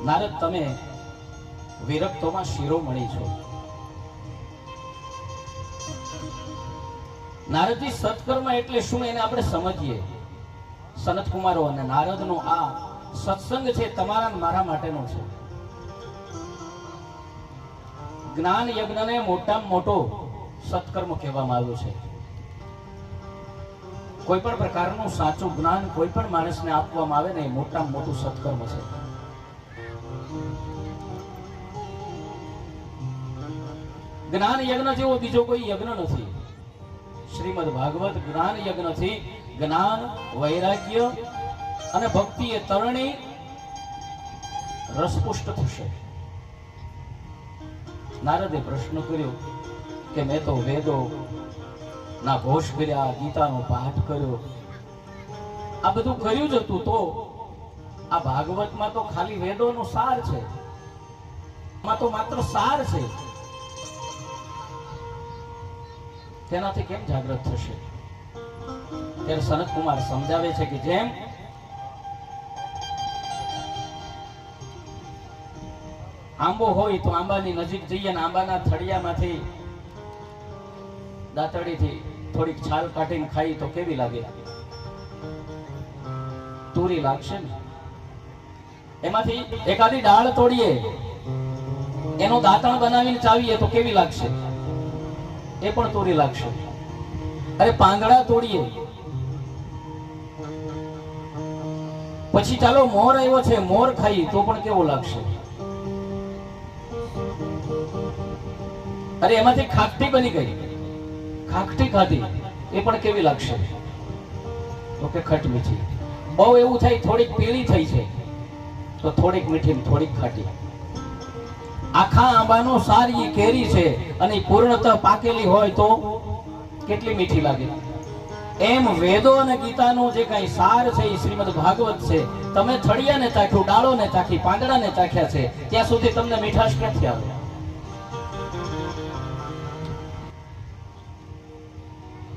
નારદ, તમે વિરક્તોમાં શિરોમણી છો. નારદજી, સત્કર્મ એટલે શું એને આપણે સમજીએ. સનત કુમારો અને નારદનો આ સત્સંગ છે તમારા મારા માટેનો છે. જ્ઞાન યજ્ઞને મોટામાં મોટો સત્કર્મ કહેવામાં આવ્યો છે. કોઈ પણ પ્રકારનું સાચું જ્ઞાન કોઈ પણ માણસને આપવામાં આવે ને એ મોટામાં મોટું સત્કર્મ છે. જ્ઞાન યજ્ઞ જેવો બીજો કોઈ યજ્ઞ નથી. શ્રીમદ ભાગવત જ્ઞાન યજ્ઞથી જ્ઞાન, વૈરાગ્ય અને ભક્તિ એ તરણી રસપુષ્ટ થશે. નારદે પ્રશ્ન કર્યો કે મેં તો વેદો ના ઘોષ કર્યા, ગીતાનો પાઠ કર્યો, આ બધું કર્યું જ હતું, તો આ ભાગવતમાં તો ખાલી વેદોનો સાર છે, આમાં તો માત્ર સાર છે, તેનાથી કેમ જાગૃત થશે? ત્યારે સનત કુમાર સમજાવે છે કે જેમ આંબો હોય તો આંબાની નજીક જઈએ ને આંબાના થળિયામાંથી દાંતડીથી થોડીક છાલ કાઢીને ખાઈ તો કેવી લાગે? તુરી લાગશે ને. એમાંથી એકાદી ડાળ તોડીએ, એનો દાંતણ બનાવીને ચાવીએ તો કેવી લાગશે? એ પણ તુરી લાગશે. અરે પાંદડા તોડીએ, પછી ચાલો મોર આવ્યો છે, મોર ખાઈ તો પણ કેવો લાગશે? અરે એમાંથી ખાખટી બની ગઈ, ખાખટી ખાધી એ પણ કેવી લાગશે? તો કે ખટ મીઠી. બહુ એવું થાય થોડીક પીળી થઈ છે તો થોડીક મીઠી ને થોડીક ખાટી. આખા આંબાનો સાર ઈ કેરી છે અને પૂર્ણતઃ પાકેલી હોય તો કેટલી મીઠી લાગે. એમ વેદો અને ગીતાનો જે કઈ સાર છે એ શ્રીમદ ભાગવત છે. તમે થળિયાને ચાખ્યું, ડાળોને ચાખી, પાંદડાને ચાખ્યા છે, ત્યાં સુધી તમને મીઠાશ ક્યાંથી આવે?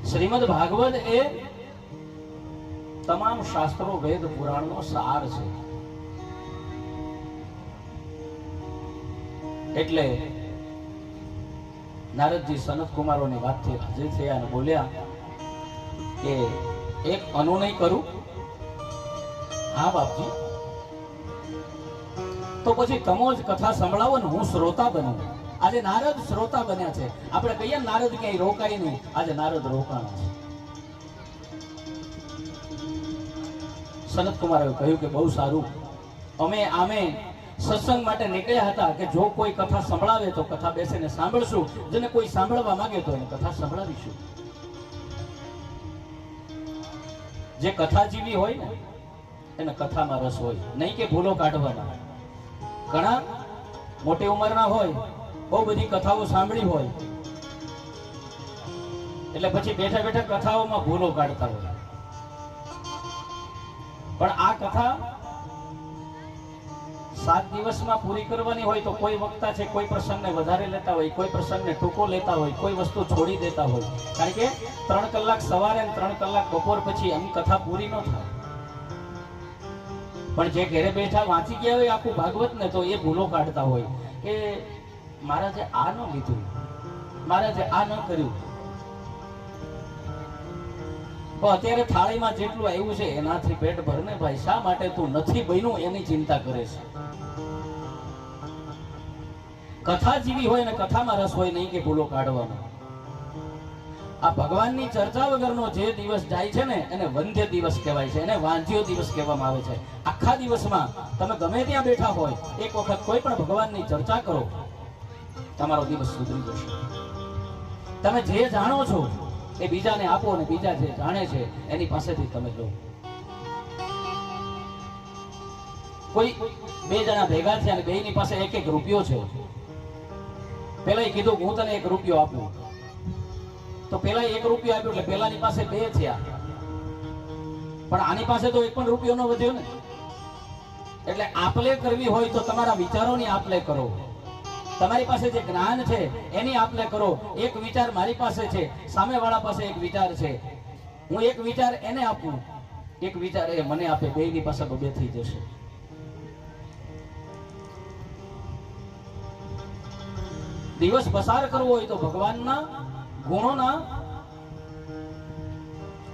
શ્રીમદ ભાગવત એ તમામ શાસ્ત્રો, વેદ, પુરાણનો સાર છે. એટલે નારદજી સનત કુમારોની વાતથી રાજી થયા અને બોલ્યા કે એક અનુનય કરું. હા બાપજી, તો પછી તમો જ કથા સંભળાવો ને હું શ્રોતા બનું. આજે નારદ શ્રોતા બન્યા છે. આપણે કહીએ નારદ ક્યાંય રોકાય નહીં, આજે નારદ રોકાણા છે. સનત કુમારે કહ્યું કે બહુ સારું, અમે આમે સત્સંગ માટે નીકળ્યા હતા કે જો કોઈ કથા સંભળાવે તો કથા બેસીને સાંભળશું, જેને કોઈ સાંભળવા માંગે તો એને કથા સંભળાવીશું. જે કથા જીવી હોય ને એને કથામાં રસ હોય, નહીં કે ભૂલો કાઢવાના. ઘણા મોટી ઉંમરના હોય, બહુ બધી કથાઓ સાંભળી હોય, એટલે પછી બેઠા બેઠા કથાઓમાં ભૂલો કાઢતા હોય. પણ આ કથા 7 દિવસમાં પૂરી કરવાની હોય તો કોઈ વક્તા છે, કોઈ પ્રસંગને વધારે લેતા હોય, કોઈ પ્રસંગને ટૂંકો લેતા હોય, કોઈ વસ્તુ છોડી દેતા હોય. કારણ કે 3 કલાક સવારે અને 3 કલાક બપોર પછી એમ કથા પૂરી ન થાય. પણ જે ઘરે બેઠા વાંચી ગયા હોય આખું ભાગવત ને, તો એ ભૂલો કાઢતા હોય કે મહારાજે આ ન લીધું, મહારાજે આ ન કર્યું. તો અત્યારે થાળીમાં જેટલું આવ્યું છે એનાથી પેટ ભરને ભાઈ. શા માટે તું નથી બન્યું એની ચિંતા કરે છે? કથા જીવી હોય ને કથામાં રસ હોય, નહીં કે ભૂલો કાઢવાનો. આ ભગવાનની ચર્ચા વગરનો જે દિવસ જાય છે ને એને વંધ્ય દિવસ કહેવાય છે, એને વાંધ્યો દિવસ કહેવામાં આવે છે. આખા દિવસમાં તમે ગમે ત્યાં બેઠા હોય, એક વખત કોઈ પણ ભગવાનની ચર્ચા કરો, તમારો દિવસ સુધરી જશે. તમે જે જાણો છો એ બીજાને આપો અને બીજા જે જાણે છે એની પાસેથી તમે લો. કોઈ 2 જણા ભેગા થયા અને બેયની પાસે 1-1 રૂપિયો છે. પેલા કીધું હું તને 1 રૂપિયો આપું, તો પેલા 1 રૂપિયો આપ્યો એટલે પેલાની પાસે 2 થયા. પણ આની પાસે તો 1 પણ રૂપિયો ન વધ્યો ને. એટલે આપલે કરવી હોય તો તમારા વિચારોની આપલે કરો. તમારી પાસે જે જ્ઞાન છે એની આપલે કરો. એક વિચાર મારી પાસે છે, સામેવાળા પાસે એક વિચાર છે, હું એક વિચાર એને આપું, એક વિચાર એ મને આપે, બેયની પાસે 2 થઈ જશે. દિવસ પસાર કરવો હોય તો ભગવાનના ગુણોના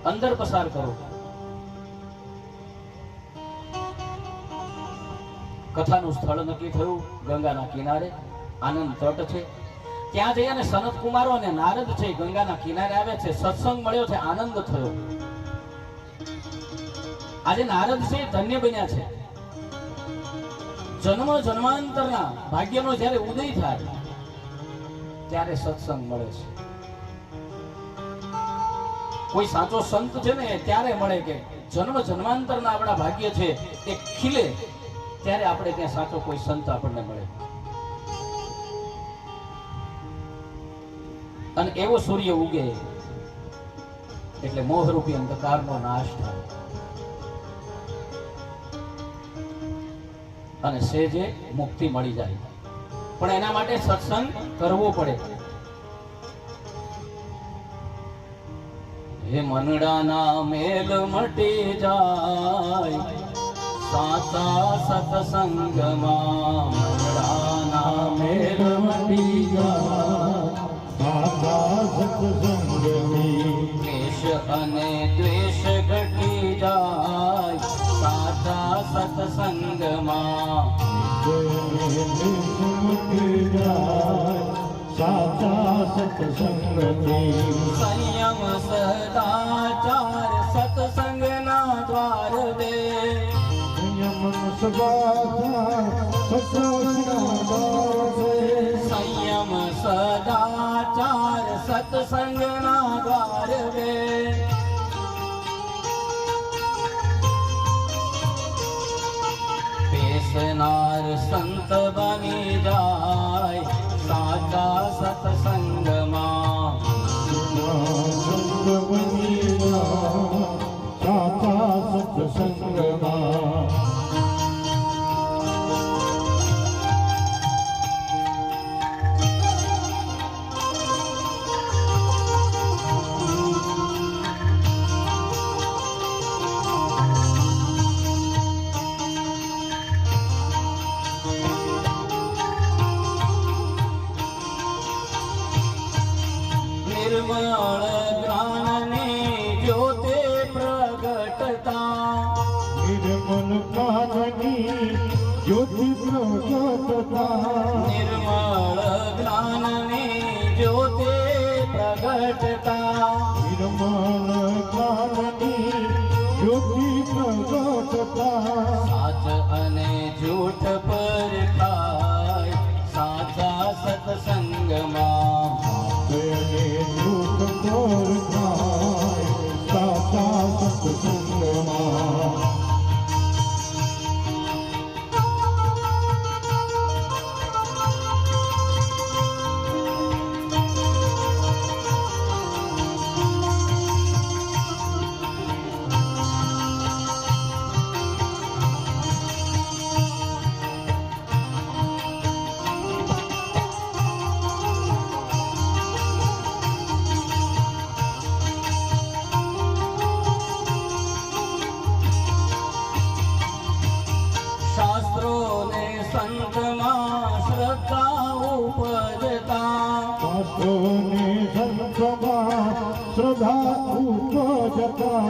અંદર પસાર કરો. કથાનું સ્થળ નક્કી થયું ગંગાના કિનારે, આનંદ તટ છે. ત્યાં જઈ અને સનત કુમારો અને નારદ છે ગંગાના કિનારે આવે છે. સત્સંગ મળ્યો છે, આનંદ થયો. આજે નારદ છે ધન્ય બન્યા છે. જન્મ જન્માંતરના ભાગ્યનો જ્યારે ઉદય થાય ત્યારે સત્સંગ મળે છે. કોઈ સાચો સંત છે ને ત્યારે મળે, કે જન્મ જન્માંતરના આપણા ભાગ્ય છે એ ખીલે ત્યારે આપણે ત્યાં સાચો કોઈ સંત આપણને મળે. અને એવો સૂર્ય ઉગે એટલે મોહરૂપી અંધકારનો નાશ થાય અને સેજે મુક્તિ મળી જાય. પણ એના માટે સત્સંગ કરવો પડે. હે મનડાના મેલ મટી જાય સાચા સત્સંગમાં. મનડાના મેલ મટી જાય સાચા સત્સંગની. દ્વેષ અને દ્વેષ ઘટી જાય સાચા સત્સંગમાં. સાચા સત્સંગની. સંયમ સદાચાર સત્સંગના દ્વાર દે. સંયમ સદાચાર સત્સંગના દ્વાર દે. સંયમ સદાચાર સત્સંગના દ્વાર દે. બેસનાર સંત બની જાય સાચા સત્સંગમાં. સંત બની જાય સાચા સત્સંગમાં. નિર્મળ જ્ઞાનની જ્યોતે પ્રગટતા. નિર્મળ જ્ઞાનની જ્યોતિ પ્રગટતા. નિર્મળ જ્ઞાનની જ્યોતે પ્રગટતા. નિર્મળ જ્ઞાનની જ્યોતિ પ્રગટતા. સાચ અને જૂઠ પર ખાય સાચા સત્સંગમાં. સાચા સત્સંગમાં. શાસ્ત્રોને સંતમાં શ્રદ્ધા ઉપજતા. શાસ્ત્રોને સંતમાં શ્રદ્ધા ઉપજતા.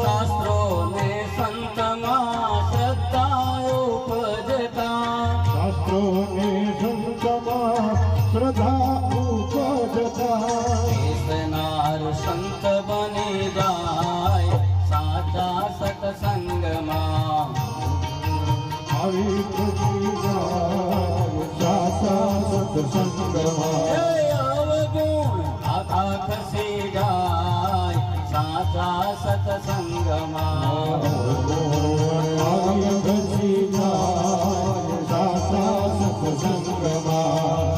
શાસ્ત્રોને સંતમાં શ્રદ્ધા ઉપજતા. શાસ્ત્રોને સંતમાં શ્રદ્ધા ઉપજતા. બેસનાર સંત બની જાય સાચા સત્સંગમાં. આવી ખુશી જાય સાચા સત્સંગમાં. અવગુણ આખા ખસી જાય સાચા સત્સંગમાં. આવી ખસી જાય સાચા સત્સંગમાં.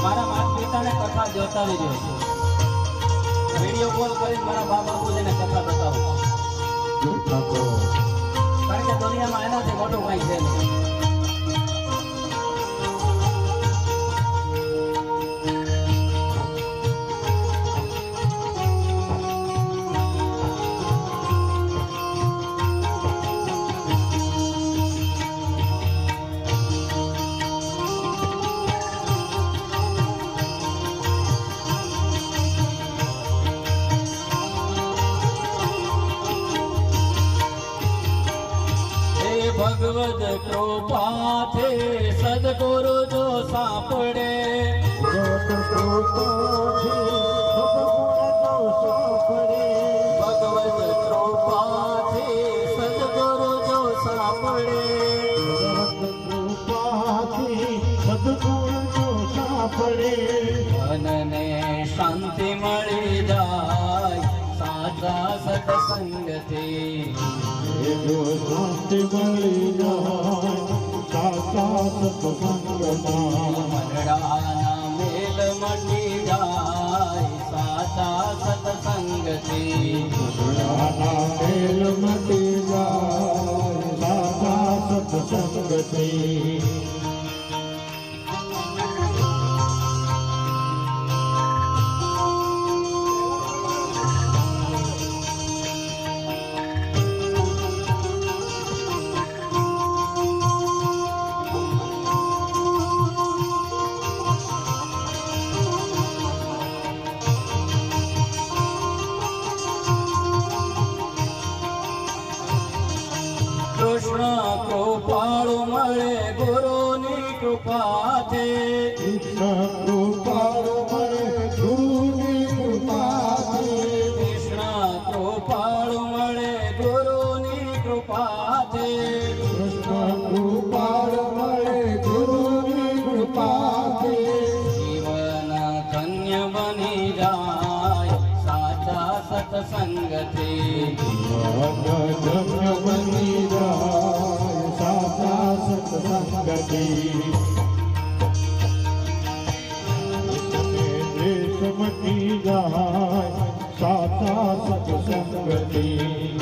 મારા માતા પિતાને કથા જોતા રહેજો. વિડીયો કોલ કરીને મારા બા બાપુજીને કથા બતાવો. કારણ કે દુનિયામાં એનાથી મોટું કઈ છે નહીં. ભગવદ કૃપાથી સદગુરુ જો સાંપડે ભગવદ કૃપાથી સદગુરુ જો સાંપડે મનને શાંતિ મળી જાય સાચા સત્સંગથી શાંતિ મળી જાય સાચા સત્સંગમાં મનડાના મેલ મટી જાય સાચા સત્સંગથી મેલ મટી જાય સાચા સત્સંગથી કૃષ્ણ કૃપાળુ મળે ગુરુની કૃપાથી કૃપાળુ મળે ગુરુની કૃપાથી કૃષ્ણ કૃપાળુ મળે ગુરુની કૃપાથી કૃષ્ણ કૃપાળુ મળે ગુરુની કૃપાથી જીવન ધન્ય બની જાય સાચા સત્સંગથી ધન્ય બની જાય સાચા સત્સંગથી દેશ મટી જાય સાચા સત્સંગથી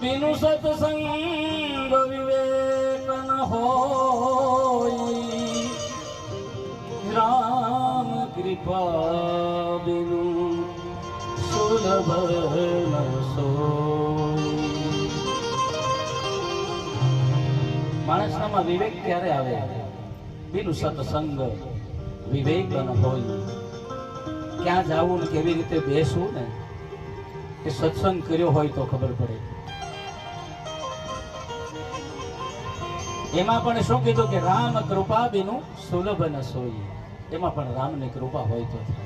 બિનુ સત્સંગ વિવેક ન હોય રામ કૃપા બિનુ સુલભ ન સોય. માણસનામાં વિવેક ક્યારે આવે? બિનુ સત્સંગ વિવેક ન હોય. ક્યાં જાવું ને કેવી રીતે બેસવું ને એ સત્સંગ કર્યો હોય તો ખબર પડે. એમાં પણ શું કીધું કે રામ કૃપા બિનુ સુલભ ન સોઈ. એમાં પણ રામની કૃપા હોય તો થાય.